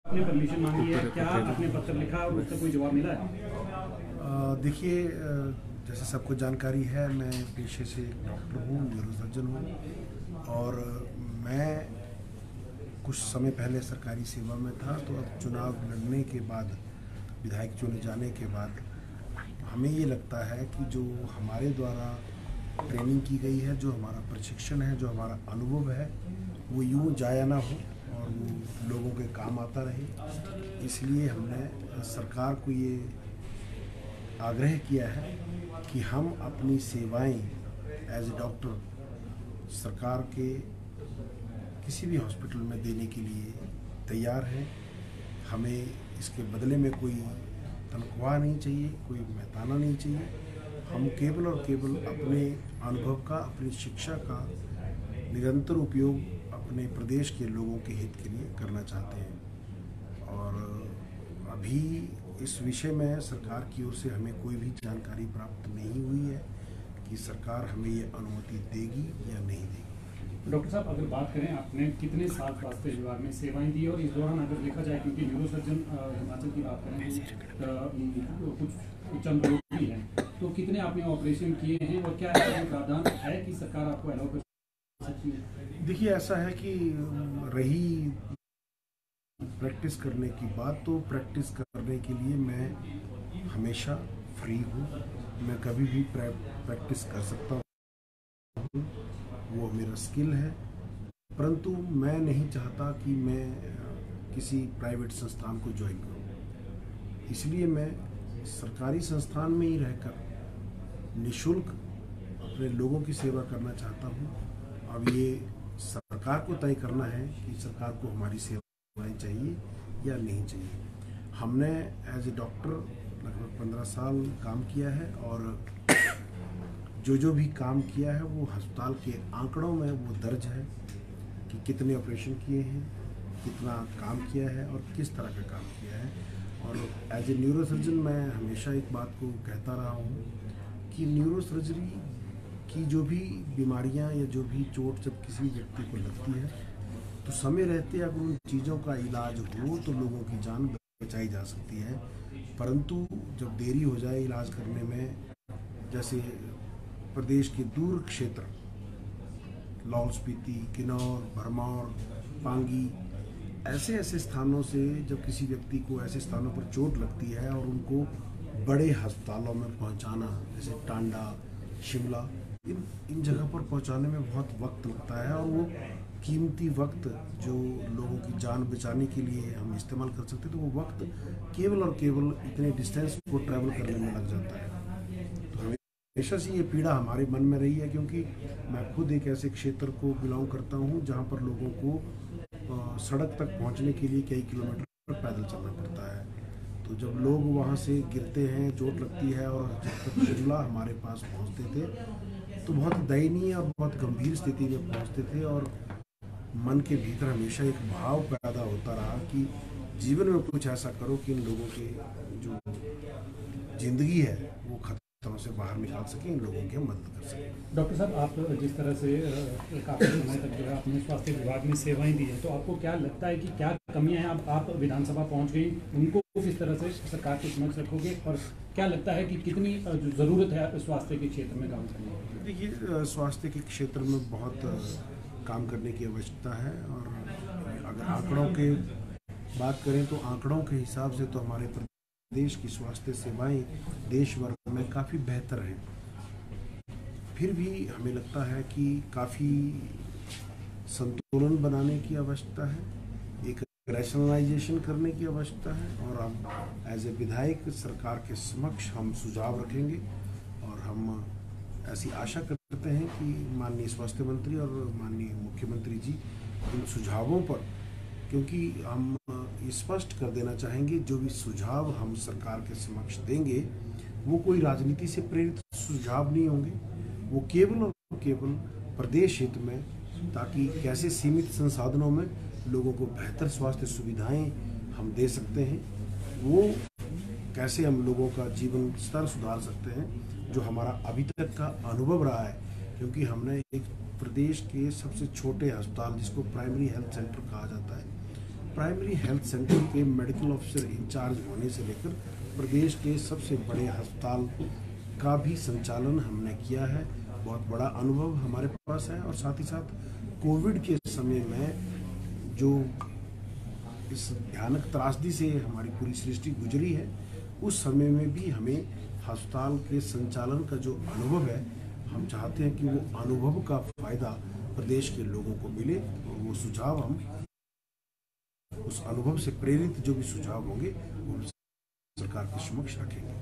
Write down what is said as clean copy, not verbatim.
आपने परमिशन मांगी है, क्या आपने पत्र लिखा और उसका कोई जवाब मिला है? देखिए, जैसे सबको जानकारी है, मैं पेशे से एक डॉक्टर हूँ, न्यूरोसर्जन हूँ। और मैं कुछ समय पहले सरकारी सेवा में था, तो अब चुनाव लड़ने के बाद, विधायक चुने जाने के बाद हमें ये लगता है कि जो हमारे द्वारा ट्रेनिंग की गई है, जो हमारा प्रशिक्षण है, जो हमारा अनुभव है, वो यूँ जाया ना हो और वो लोगों के काम आता रहे। इसलिए हमने सरकार को ये आग्रह किया है कि हम अपनी सेवाएं एज ए डॉक्टर सरकार के किसी भी हॉस्पिटल में देने के लिए तैयार हैं। हमें इसके बदले में कोई तनख्वाह नहीं चाहिए, कोई मेहताना नहीं चाहिए। हम केवल और केवल अपने अनुभव का, अपनी शिक्षा का निरंतर उपयोग अपने प्रदेश के लोगों के हित के लिए करना चाहते हैं। और अभी इस विषय में सरकार की ओर से हमें कोई भी जानकारी प्राप्त नहीं हुई है कि सरकार हमें ये अनुमति देगी या नहीं देगी। डॉक्टर साहब, अगर बात करें, आपने कितने साल स्वास्थ्य विभाग में सेवाएं दी और इस दौरान अगर देखा जाए, क्योंकि न्यूरोसर्जन हिमाचल की बात करें तो कुछ चंद लोग भी हैं, तो कितने आपने ऑपरेशन किए हैं और क्या ऐसा प्रावधान है कि सरकार आपको अलाउ कर सकती है? देखिए, ऐसा है कि रही प्रैक्टिस करने की बात, तो प्रैक्टिस करने के लिए मैं हमेशा फ्री हूँ। मैं कभी भी प्रैक्टिस कर सकता हूँ, वो मेरा स्किल है। परंतु मैं नहीं चाहता कि मैं किसी प्राइवेट संस्थान को ज्वाइन करूँ। इसलिए मैं सरकारी संस्थान में ही रहकर निःशुल्क अपने लोगों की सेवा करना चाहता हूँ। अब ये सरकार को तय करना है कि सरकार को हमारी सेवाएं चाहिए या नहीं चाहिए। हमने एज ए डॉक्टर लगभग 15 साल काम किया है और जो भी काम किया है वो अस्पताल के आंकड़ों में वो दर्ज है कि कितने ऑपरेशन किए हैं, कितना काम किया है और किस तरह का काम किया है। और एज ए न्यूरोसर्जन मैं हमेशा एक बात को कहता रहा हूँ कि न्यूरोसर्जरी की जो भी बीमारियाँ या जो भी चोट जब किसी व्यक्ति को लगती है, तो समय रहते अगर उन चीज़ों का इलाज हो तो लोगों की जान बचाई जा सकती है। परंतु जब देरी हो जाए इलाज करने में, जैसे प्रदेश के दूर क्षेत्र लाहौल स्पीति, किन्नौर, भरमौर, पांगी, ऐसे स्थानों से जब किसी व्यक्ति को ऐसे स्थानों पर चोट लगती है और उनको बड़े अस्पतालों में पहुंचाना, जैसे टांडा, शिमला, इन जगह पर पहुंचाने में बहुत वक्त लगता है। और वो कीमती वक्त जो लोगों की जान बचाने के लिए हम इस्तेमाल कर सकते, तो वो वक्त केवल और केवल इतने डिस्टेंस को ट्रैवल करने में लग जाता है। तो हमेशा से ये पीड़ा हमारे मन में रही है, क्योंकि मैं खुद एक ऐसे क्षेत्र को बिलोंग करता हूँ जहाँ पर लोगों को सड़क तक पहुँचने के लिए कई किलोमीटर पैदल चलना पड़ता है। तो जब लोग वहाँ से गिरते हैं, चोट लगती है, और जब तक शिमला हमारे पास पहुँचते थे तो बहुत दयनीय और बहुत गंभीर स्थिति में पहुँचते थे। और मन के भीतर हमेशा एक भाव पैदा होता रहा कि जीवन में कुछ ऐसा करो कि इन लोगों की जो जिंदगी है वो खतरों से बाहर निकाल सकें, इन लोगों की मदद कर सकें। डॉक्टर साहब, आप जिस तरह से काफ़ी समय तक जो है अपने स्वास्थ्य विभाग में सेवाएं दी हैं, तो आपको क्या लगता है कि क्या कमियां हैं? आप विधानसभा पहुंच गई, उनको किस तरह से सरकार के समक्ष रखोगे और क्या लगता है कि कितनी ज़रूरत है स्वास्थ्य के क्षेत्र में काम करने की? देखिए, स्वास्थ्य के क्षेत्र में बहुत काम करने की आवश्यकता है। और अगर आंकड़ों के बात करें तो आंकड़ों के हिसाब से तो हमारे प्रदेश की स्वास्थ्य सेवाएं देश भर में काफ़ी बेहतर हैं। फिर भी हमें लगता है कि काफ़ी संतुलन बनाने की आवश्यकता है, एक रैशनलाइजेशन करने की आवश्यकता है। और हम एज ए विधायक सरकार के समक्ष हम सुझाव रखेंगे और हम ऐसी आशा करते हैं कि माननीय स्वास्थ्य मंत्री और माननीय मुख्यमंत्री जी इन सुझावों पर, क्योंकि हम स्पष्ट कर देना चाहेंगे जो भी सुझाव हम सरकार के समक्ष देंगे वो कोई राजनीति से प्रेरित सुझाव नहीं होंगे, वो केवल और केवल प्रदेश हित में, ताकि कैसे सीमित संसाधनों में लोगों को बेहतर स्वास्थ्य सुविधाएं हम दे सकते हैं, वो कैसे हम लोगों का जीवन स्तर सुधार सकते हैं, जो हमारा अभी तक का अनुभव रहा है। क्योंकि हमने एक प्रदेश के सबसे छोटे अस्पताल, जिसको प्राइमरी हेल्थ सेंटर कहा जाता है, प्राइमरी हेल्थ सेंटर के मेडिकल ऑफिसर इंचार्ज होने से लेकर प्रदेश के सबसे बड़े अस्पताल का भी संचालन हमने किया है। बहुत बड़ा अनुभव हमारे पास है और साथ ही साथ कोविड के समय में जो इस भयानक त्रासदी से हमारी पूरी सृष्टि गुजरी है, उस समय में भी हमें अस्पताल के संचालन का जो अनुभव है, हम चाहते हैं कि वो अनुभव का फायदा प्रदेश के लोगों को मिले और वो सुझाव हम उस अनुभव से प्रेरित जो भी सुझाव होंगे वो सरकार के समक्ष रखेंगे।